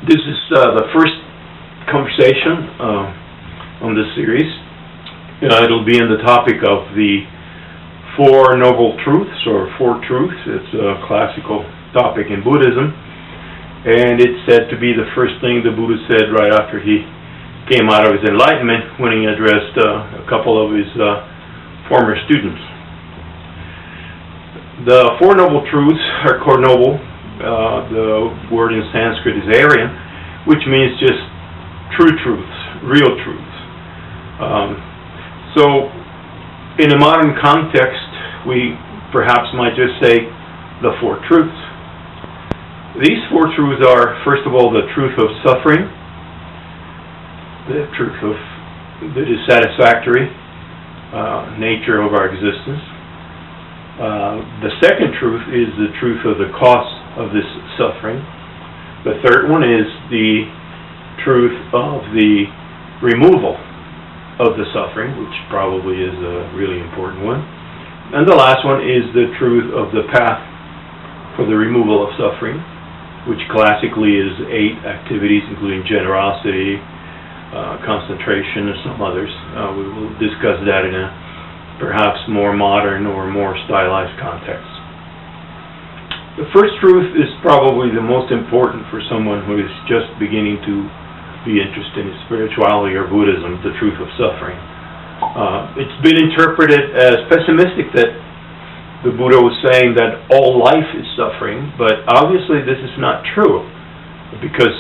This is the first conversation on this series. It'll be on the topic of the Four Noble Truths, or Four Truths. It's a classical topic in Buddhism, and it's said to be the first thing the Buddha said right after he came out of his enlightenment, when he addressed a couple of his former students. The Four Noble Truths are called noble. The word in Sanskrit is Aryan, which means just true truths, real truths. So, in a modern context, we perhaps might just say the Four Truths. These Four Truths are, first of all, the truth of suffering, the truth of the dissatisfactory nature of our existence. The second truth is the truth of the cause of this suffering. The third one is the truth of the removal of the suffering, which probably is a really important one. And the last one is the truth of the path for the removal of suffering, which classically is 8 activities, including generosity, concentration, and some others. We will discuss that in a perhaps more modern or more stylized context. The first truth is probably the most important for someone who is just beginning to be interested in spirituality or Buddhism, the truth of suffering. It's been interpreted as pessimistic, that the Buddha was saying that all life is suffering, but obviously this is not true, because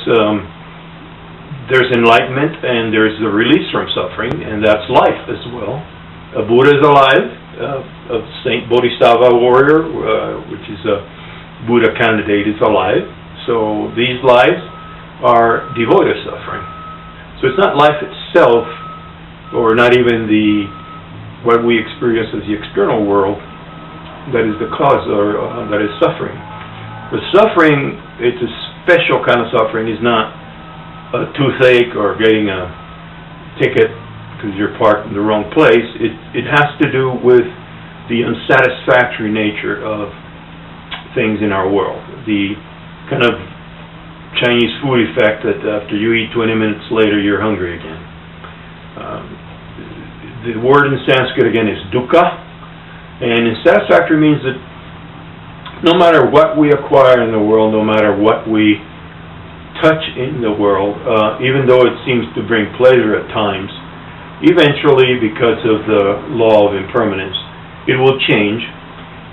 there's enlightenment and there's a release from suffering, and that's life as well. A Buddha is alive, a Saint Bodhisattva warrior, which is a Buddha candidate, is alive. So these lives are devoid of suffering. So it's not life itself, or not even what we experience as the external world, that is the cause, or that is suffering. The suffering, it's a special kind of suffering. It's not a toothache or getting a ticket because you're parked in the wrong place. It has to do with the unsatisfactory nature of things in our world. The kind of Chinese food effect that after you eat 20 minutes later you're hungry again. The word in Sanskrit again is dukkha, and unsatisfactory means that no matter what we acquire in the world, no matter what we touch in the world, even though it seems to bring pleasure at times, eventually, because of the law of impermanence, it will change.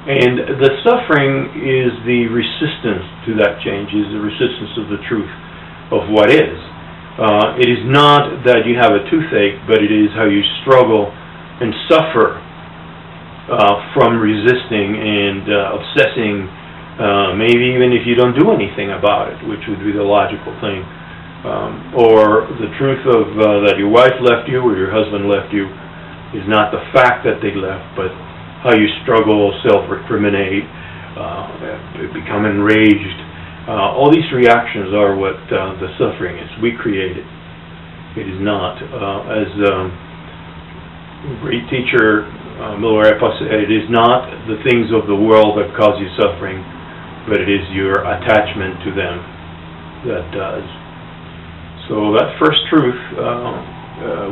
And the suffering is the resistance to that change, is the resistance of the truth of what is. It is not that you have a toothache, but it is how you struggle and suffer from resisting and obsessing, maybe even if you don't do anything about it, which would be the logical thing. Or the truth of that your wife left you or your husband left you is not the fact that they left, but how you struggle, self-recriminate, become enraged. All these reactions are what the suffering is. We create it. It is not. As great teacher Milarepa said, it is not the things of the world that cause you suffering, but it is your attachment to them that does. So that first truth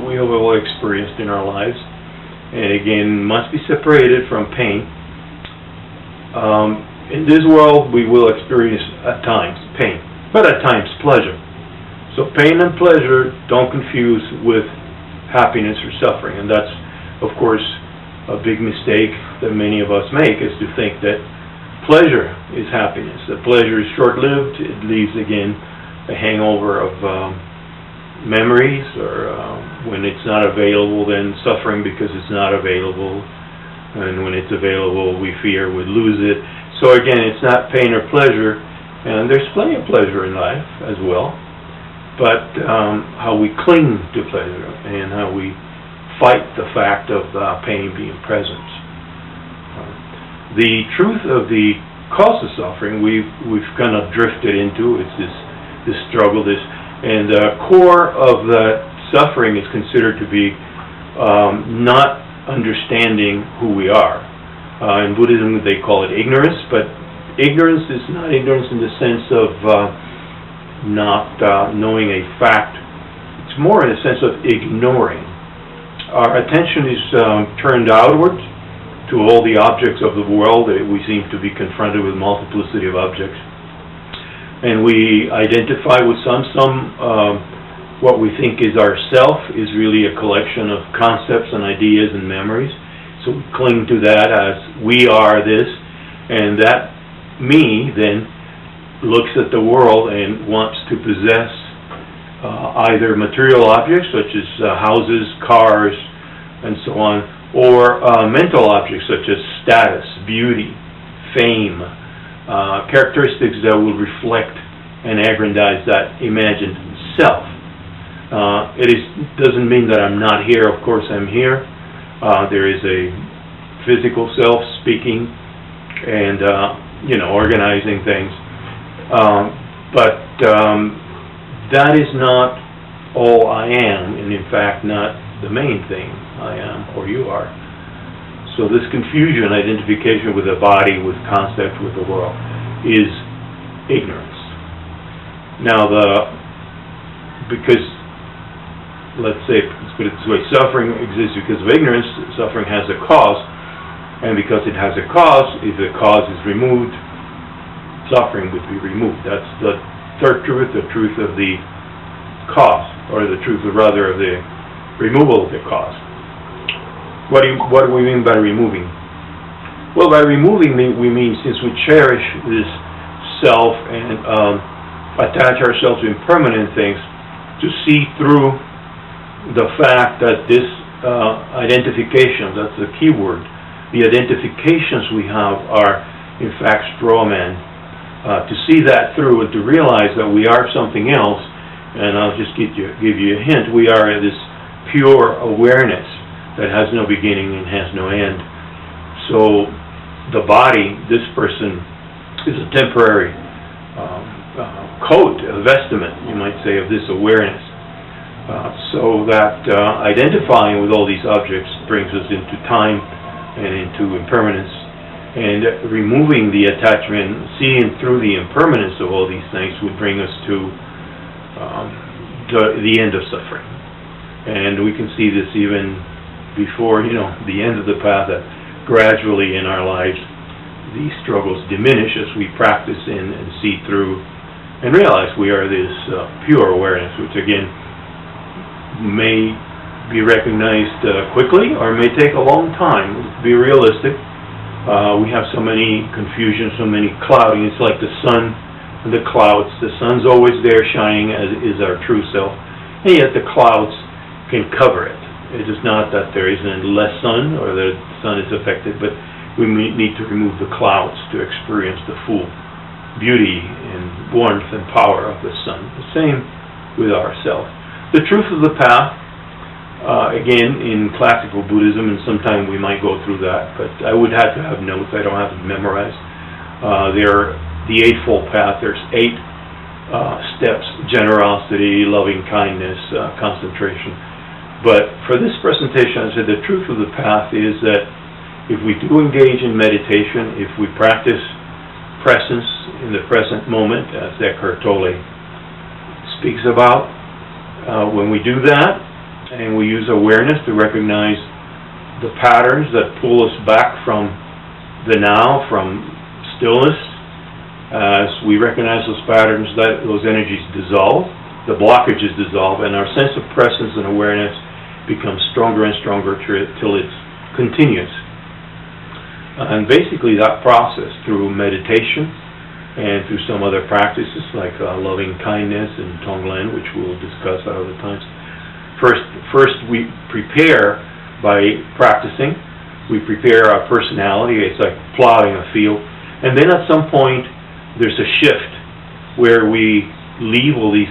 we have all experienced in our lives, and again must be separated from pain. In this world we will experience at times pain, but at times pleasure. So pain and pleasure don't confuse with happiness or suffering, and that's of course a big mistake that many of us make, is to think that pleasure is happiness. That pleasure is short-lived. It leaves again a hangover of memories, or when it's not available, then suffering because it's not available, and when it's available we fear we'd lose it. So again, it's not pain or pleasure, and there's plenty of pleasure in life as well, but how we cling to pleasure and how we fight the fact of pain being present. The truth of the cause of suffering we've kind of drifted into. It's this struggle, and the core of that suffering is considered to be not understanding who we are. In Buddhism they call it ignorance, but ignorance is not ignorance in the sense of not knowing a fact. It's more in a sense of ignoring. Our attention is turned outward to all the objects of the world. We seem to be confronted with multiplicity of objects. And we identify with some what we think is our self is really a collection of concepts and ideas and memories. So we cling to that as we are this, and that me then looks at the world and wants to possess either material objects such as houses, cars, and so on, or mental objects such as status, beauty, fame, characteristics that will reflect and aggrandize that imagined self. It doesn't mean that I'm not here. Of course I'm here. There is a physical self speaking and organizing things, but that is not all I am, and in fact not the main thing I am or you are. So this confusion, identification with the body, with concept, with the world, is ignorance. Now because, let's say, let's put it this way, suffering exists because of ignorance. Suffering has a cause, and because it has a cause, if the cause is removed, suffering would be removed. That's the third truth, the truth of the cause, or the truth, rather, of the removal of the cause. What do we mean by removing? Well, by removing, we mean, since we cherish this self and attach ourselves to impermanent things, to see through the fact that this identification, that's the key word, the identifications we have are in fact straw man. To see that through and to realize that we are something else, and I'll just give you a hint, we are this pure awareness that has no beginning and has no end. So the body, this person, is a temporary coat, a vestment, you might say, of this awareness. So that identifying with all these objects brings us into time and into impermanence, and removing the attachment, seeing through the impermanence of all these things, would bring us to the end of suffering. And we can see this even before, the end of the path, that gradually in our lives these struggles diminish as we practice in and see through and realize we are this pure awareness, which again may be recognized quickly or may take a long time. To be realistic, we have so many confusions, so many clouding. It's like the sun and the clouds. The sun's always there shining, as is our true self, and yet the clouds can cover it. It is not that there isn't less sun or that the sun is affected, but we need to remove the clouds to experience the full beauty and warmth and power of the sun. The same with ourselves. The truth of the path, again, in classical Buddhism, and sometime we might go through that, but I would have to have notes. I don't have it memorized. The Eightfold Path, there's 8 steps: generosity, loving kindness, concentration. But for this presentation, I said the truth of the path is that if we do engage in meditation, if we practice presence in the present moment, as Eckhart Tolle speaks about, when we do that, and we use awareness to recognize the patterns that pull us back from the now, from stillness, as we recognize those patterns, that those energies dissolve, the blockages dissolve, and our sense of presence and awareness becomes stronger and stronger till it's continuous. And basically that process, through meditation and through some other practices like loving kindness and Tonglen, which we'll discuss at other times. First we prepare by practicing. We prepare our personality. It's like plowing a field. And then at some point there's a shift where we leave all these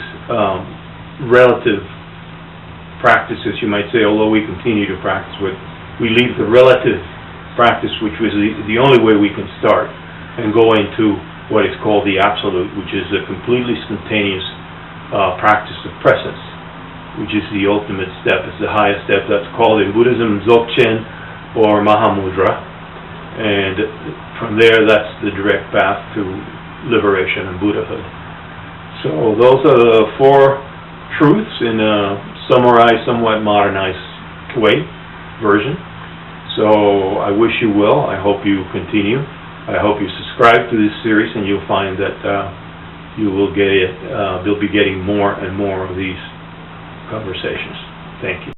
relative practices, you might say, although we continue to practice with, we leave the relative practice, which was the only way we can start, and go into what is called the absolute, which is a completely spontaneous practice of presence, which is the ultimate step. It's the highest step. That's called in Buddhism Dzogchen or Mahamudra, and from there that's the direct path to liberation and Buddhahood. So those are the 4 truths in a summarized, somewhat modernized version. So I wish you well. I hope you continue. I hope you subscribe to this series, and you'll find that you'll be getting more and more of these conversations. Thank you.